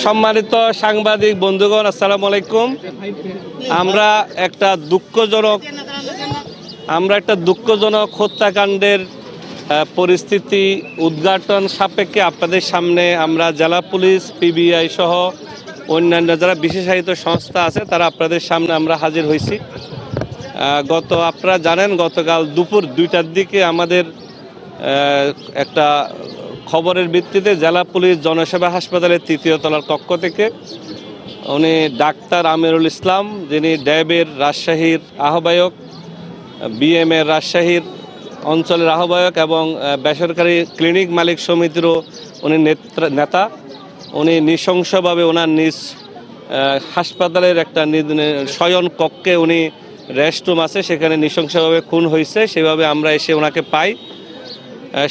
সম্মানিত সাংবাদিক বন্ধুগণ, আসসালামু আলাইকুম। আমরা একটা দুঃখজনক হত্যাকাণ্ডের পরিস্থিতি উদ্ঘাটন সাপেক্ষে আপনাদের সামনে আমরা জেলা পুলিশ, পিবিআই সহ অন্যান্য যারা বিশেষায়িত সংস্থা আছে তারা আপনাদের সামনে আমরা হাজির হয়েছি। আপনারা জানেন, গতকাল দুপুর 2টার দিকে আমাদের একটা খবরের ভিত্তিতে জেলা পুলিশ জনসেবা হাসপাতালের 3য় তলার কক্ষ থেকে উনি ডাক্তার আমিরুল ইসলাম, যিনি ড্যাবের রাজশাহীর আহ্বায়ক, বিএমের রাজশাহীর অঞ্চলের আহ্বায়ক এবং বেসরকারি ক্লিনিক মালিক সমিতিরও উনি নেতা, উনি নৃশংসভাবে ওনার নিজ হাসপাতালের একটা শয়ন কক্ষে উনি রেস্টরুম আছে, সেখানে নৃশংসভাবে খুন হয়েছে। সেভাবে আমরা এসে ওনাকে পাই।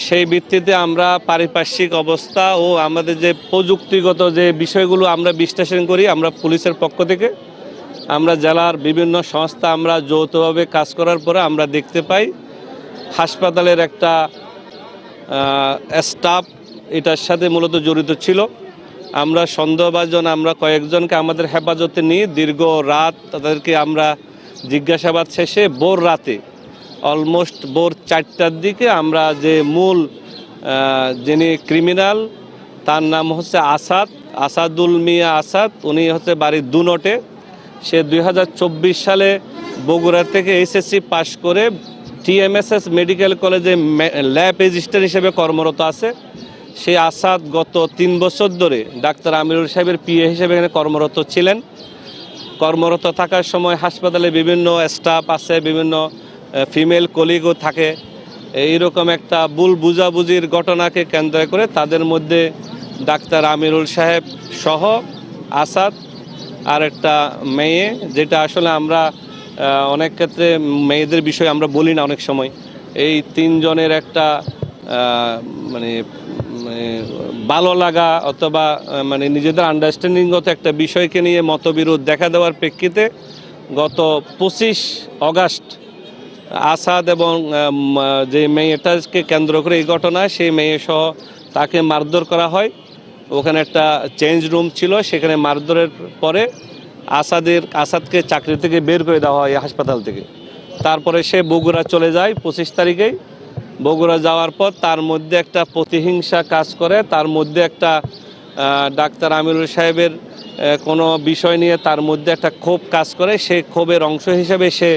সেই ভিত্তিতে আমরা পারিপার্শ্বিক অবস্থা ও আমাদের যে প্রযুক্তিগত যে বিষয়গুলো আমরা বিশ্লেষণ করি, আমরা পুলিশের পক্ষ থেকে আমরা জেলার বিভিন্ন সংস্থা আমরা যৌথভাবে কাজ করার পরে আমরা দেখতে পাই হাসপাতালের একটা স্টাফ এটার সাথে মূলত জড়িত ছিল। আমরা সন্দেহভাজন আমরা কয়েকজনকে আমাদের হেফাজতে নিয়ে দীর্ঘ রাত তাদেরকে আমরা জিজ্ঞাসাবাদ শেষে ভোর রাতে অলমোস্ট ভোর 4টার দিকে আমরা যে মূল যিনি ক্রিমিনাল তার নাম হচ্ছে আসাদুল মিয়া আসাদ, উনি হচ্ছে বাড়ির দুনটে। সে 2024 সালে বগুড়া থেকে এইচএসসি পাশ করে টিএমএসএস মেডিকেল কলেজে ল্যাব রেজিস্ট্রার হিসেবে কর্মরত আছে। সেই আসাদ গত 3 বছর ধরে ডাক্তার আমিরুল সাহেবের পিএ হিসেবে এখানে কর্মরত ছিলেন। কর্মরত থাকার সময় হাসপাতালে বিভিন্ন স্টাফ আছে, বিভিন্ন ফিমেল কলিগও থাকে। এইরকম একটা ভুল বুঝাবুঝির ঘটনাকে কেন্দ্র করে তাদের মধ্যে ডাক্তার আমিরুল সাহেব সহ আসাদ আর একটা মেয়ে, যেটা আসলে আমরা অনেক ক্ষেত্রে মেয়েদের বিষয়ে আমরা বলি না অনেক সময়, এই 3 জনের একটা মানে ভালো লাগা অথবা মানে নিজেদের আন্ডারস্ট্যান্ডিংগত একটা বিষয়কে নিয়ে মতবিরোধ দেখা দেওয়ার প্রেক্ষিতে গত 25 অগাস্ট আসাদ এবং যে মেয়েটাকে কেন্দ্র করে এই ঘটনা, সেই মেয়ে সহ তাকে মারধর করা হয়। ওখানে একটা চেঞ্জ রুম ছিল, সেখানে মারধরের পরে আসাদকে চাকরি থেকে বের করে দেওয়া হয় হাসপাতাল থেকে। তারপরে সে বগুড়া চলে যায় 25 তারিখেই। বগুড়া যাওয়ার পর তার মধ্যে একটা প্রতিহিংসা কাজ করে, তার মধ্যে একটা ডাক্তার আমিরুল সাহেবের কোনো বিষয় নিয়ে তার মধ্যে একটা ক্ষোভ কাজ করে। সেই ক্ষোভের অংশ হিসেবে সে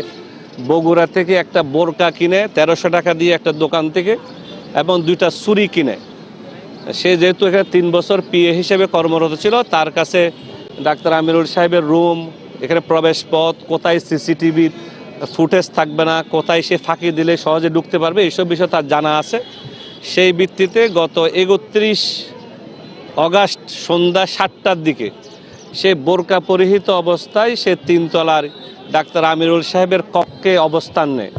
বগুড়া থেকে একটা বোরকা কিনে 1300 টাকা দিয়ে একটা দোকান থেকে, এবং 2টা ছুরি কিনে। সে যেহেতু এখানে 3 বছর পিএ হিসেবে কর্মরত ছিল, তার কাছে ডাক্তার আমিরুল সাহেবের রুম, এখানে প্রবেশ পথ, কোথায় সিসিটিভি ফুটেজ থাকবে না, কোথায় সে ফাঁকি দিলে সহজে ঢুকতে পারবে, এইসব বিষয় তার জানা আছে। সেই ভিত্তিতে গত 31 অগাস্ট সন্ধ্যা 7টার দিকে সে বোরকা পরিহিত অবস্থায় সে 3 তলার ডাক্তার আমিরুল সাহেবের কক্ষে অবস্থান নেয়।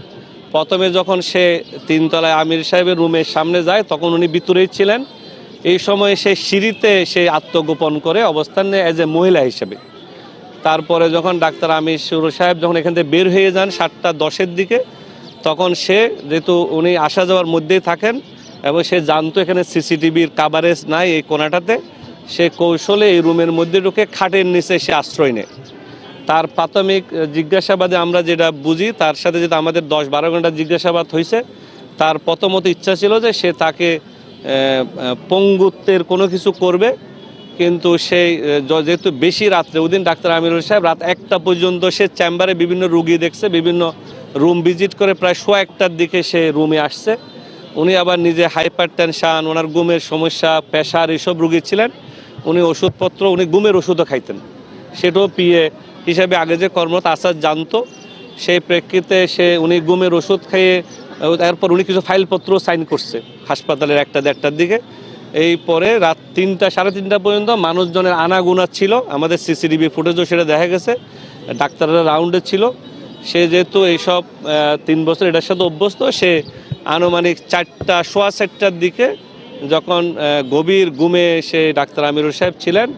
প্রথমে যখন সে 3 তলায় আমির সাহেবের রুমের সামনে যায় তখন উনি ভিতরেই ছিলেন। এই সময় সে সিঁড়িতে সে আত্মগোপন করে অবস্থান নেয় অ্যাজ এ মহিলা হিসেবে। তারপরে যখন ডাক্তার আমির সাহেব যখন এখান থেকে বের হয়ে যান 7:10-এর দিকে, তখন সে যেহেতু উনি আসা যাওয়ার মধ্যেই থাকেন এবং সে জানতো এখানে সিসিটিভির কাভারেজ নাই এই কোণাটাতে, সে কৌশলে এই রুমের মধ্যে ঢুকে খাটের নিচে সে আশ্রয় নেয়। তার প্রাথমিক জিজ্ঞাসাবাদে আমরা যেটা বুঝি, তার সাথে যেটা আমাদের 10-12 ঘন্টা জিজ্ঞাসাবাদ হয়েছে, তার প্রথমত ইচ্ছা ছিল যে সে তাকে পঙ্গুত্বের কোনো কিছু করবে, কিন্তু সেই যেহেতু বেশি রাত্রে, ওই দিন ডাক্তার আমিরুল সাহেব রাত 1টা পর্যন্ত সে চেম্বারে বিভিন্ন রুগী দেখছে, বিভিন্ন রুম ভিজিট করে প্রায় 1:15টার দিকে সে রুমে আসছে। উনি আবার নিজে হাইপার টেনশান, ওনার ঘুমের সমস্যা, প্রেশার, এইসব রুগী ছিলেন। উনি ওষুধপত্র, উনি ঘুমের ওষুধও খাইতেন, সেটাও পিএ হিসাবে আগে যে কর্মরত আসাদ জানতো। সেই প্রেক্ষিতে উনি ঘুমের ওষুধ খেয়ে তারপর উনি কিছু ফাইলপত্র সাইন করছে হাসপাতালের 1টা-1:30টার দিকে। এই পরে রাত 3টা, 3:30 পর্যন্ত মানুষজনের আনাগোনা ছিল, আমাদের সিসিটিভি ফুটেজও সেটা দেখা গেছে, ডাক্তাররা রাউন্ডে ছিল। সে যেহেতু এইসব 3 বছর এটার সাথে অভ্যস্ত, সে আনুমানিক 4টা, সোয়া 4টার দিকে যখন গভীর ঘুমে সে ডাক্তার আমিরুল সাহেব ছিলেন,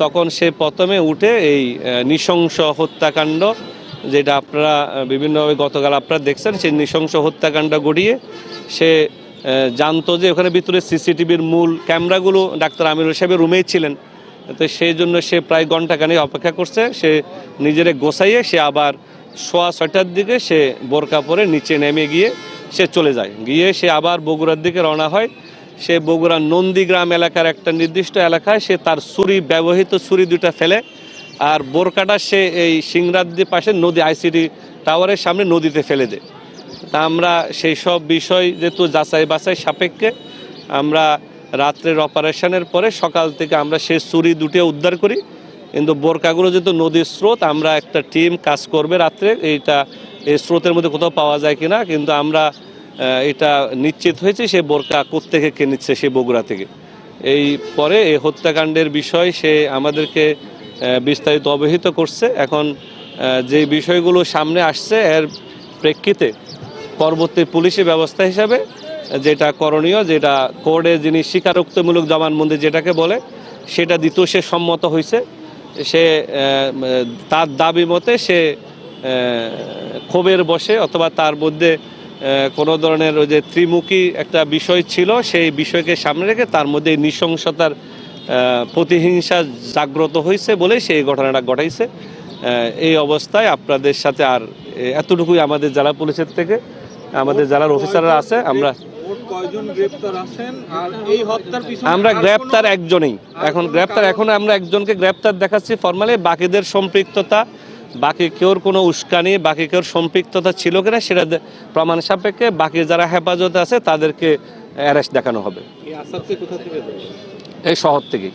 তখন সে প্রথমে উঠে এই নৃশংস হত্যাকাণ্ড, যেটা আপনারা বিভিন্নভাবে গতকাল আপনারা দেখছেন, সেই নৃশংস হত্যাকাণ্ড ঘটিয়ে সে জানতো যে ওখানে ভিতরে সিসিটিভির মূল ক্যামেরাগুলো ডাক্তার আমিরুল সাহেবের রুমেই ছিলেন, তো সেই জন্য সে প্রায় ঘন্টাখানেক অপেক্ষা করছে। সে নিজেরে গোছাইয়ে সে আবার 6:30টার দিকে সে বোরকা পরে নিচে নেমে গিয়ে সে চলে যায়, গিয়ে সে আবার বগুড়ার দিকে রওনা হয়। সে বগুড়ার নন্দীগ্রাম এলাকার একটা নির্দিষ্ট এলাকায় সে তার ছুরি, ব্যবহৃত ছুরি দুটা ফেলে, আর বোরকাটা সে এই সিংরাদ্দি পাশে নদী আইসিডি টাওয়ারের সামনে নদীতে ফেলে দেয়। তা আমরা সেই সব বিষয় যেহেতু যাচাই বাছাই সাপেক্ষে আমরা রাত্রের অপারেশনের পরে সকাল থেকে আমরা সেই ছুরি দুটো উদ্ধার করি, কিন্তু বোরকাগুলো যেহেতু নদীর স্রোত, আমরা একটা টিম কাজ করবে রাত্রে এই স্রোতের মধ্যে কোথাও পাওয়া যায় কিনা, কিন্তু আমরা এটা নিশ্চিত হয়েছে সে বোরকা কোত্থেকে কে নিচ্ছে, সে বগুড়া থেকে। এই পরে এই হত্যাকাণ্ডের বিষয় সে আমাদেরকে বিস্তারিত অবহিত করছে। এখন যে বিষয়গুলো সামনে আসছে এর প্রেক্ষিতে পরবর্তী পুলিশি ব্যবস্থা হিসাবে যেটা করণীয়, যেটা কোর্টে যিনি স্বীকারোক্তিমূলক জবানবন্দি যেটাকে বলে সেটা দিতেও সে সম্মত হয়েছে। সে তার দাবি মতে সে ক্ষোভের বসে অথবা তার মধ্যে কোনো ধরনের ওই যে ত্রিমুখী একটা বিষয় ছিল, সেই বিষয়কে সামনে রেখে তার মধ্যে নৃশংসতার প্রতিহিংসা জাগ্রত হয়েছে বলেই সেই ঘটনাটা ঘটাইছে। এই অবস্থায় আপনাদের সাথে আর এতটুকুই আমাদের জেলা পুলিশের থেকে, আমাদের জেলার অফিসাররা আছে, আমরা আমরা গ্রেপ্তার একজনই, এখন আমরা একজনকে গ্রেপ্তার দেখাচ্ছি ফরমালি। বাকিদের সম্পৃক্ততা, বাকি কেউর কোনো উস্কানি, বাকি কেউর সম্পৃক্ততা ছিল কিনা সেটা প্রমাণ সাপেক্ষে বাকি যারা হেফাজতে আছে তাদেরকে অ্যারেস্ট দেখানো হবে। এই শহর থেকেই,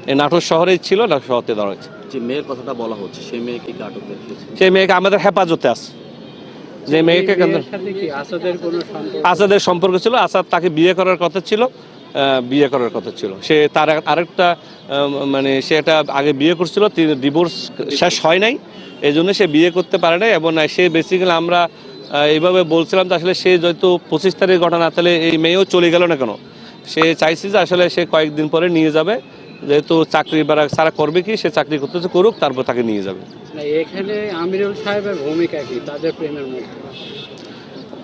এই নাটোর শহরেই ছিল, নাটোর শহর থেকে ধরা হয়েছে। যে মেয়ের কথাটা বলা হচ্ছে সেই মেয়েকে কি আটক দেখিয়েছে? সেই মেয়েকে আমাদের হেফাজতে আছে। যে মেয়েকে আসাদের সম্পর্ক ছিল, আসাদ তাকে বিয়ে করার কথা ছিল, সে তার আরেকটা মানে সে একটা আগে বিয়ে করছিল, ডিভোর্স শেষ হয় নাই, এই জন্য সে বিয়ে করতে পারে নাই। এবং সে বেসিক্যালি আমরা এইভাবে বলছিলাম যে আসলে সে যেহেতু 25 তারিখ ঘটনা, তাহলে এই মেয়েও চলে গেল না কেন, সে চাইছে যে আসলে সে কয়েকদিন পরে নিয়ে যাবে, যেহেতু চাকরি বাড়া সারা করবে কি, সে চাকরি করতেছে করুক, তারপর তাকে নিয়ে যাবে। এখানে আমিরুল সাহেবের ভূমিকা কি তাদের প্রেমের মধ্যে?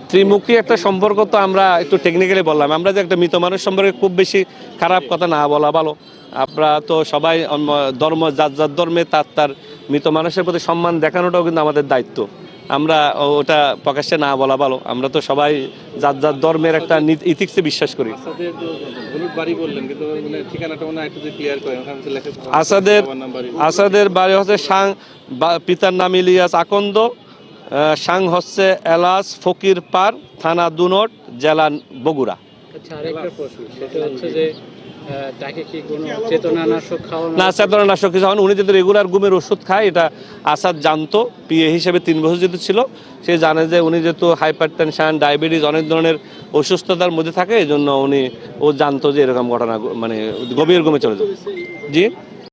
ত্রিমুখী একটা সম্পর্ক তো আমরা একটু টেকনিক্যালি বললাম, আমরা যে একটা মৃত মানুষ সম্পর্কে খুব বেশি খারাপ কথা না বলা ভালো। আমরা তো সবাই ধর্ম, যার ধর্মে তার মৃত মানুষের প্রতি সম্মান দেখানোটাও কিন্তু আমাদের দায়িত্ব, আমরা ওটা প্রকাশ্যে না বলা ভালো। আমরা তো সবাই যার ধর্মের একটা ইথিক্সে বিশ্বাস করি। আসাদের বাড়ি হচ্ছে পিতার নাম ইলিয়াস আকন্দ, সাং হচ্ছে এলাস ফকির পার, থানা দুনট, জেলা বগুড়া। আচ্ছা, আরেকটা প্রশ্ন, সেটা হচ্ছে যে তাকে কি কোনো চেতনানাশক খাওয়ানো? না, চেতনানাশক কিছু হন। উনি যদি রেগুলার ঘুমের ওষুধ খায়, এটা আসাদ জানতো। পিএ হিসেবে 3 বছর যেহেতু ছিল, সে জানে যে উনি যেহেতু হাইপার টেনশন, ডায়াবেটিস, অনেক ধরনের অসুস্থতার মধ্যে থাকে, এই জন্য ও জানতো যে এরকম ঘটনা মানে গভীর ঘুমে চলে যাবে। জি।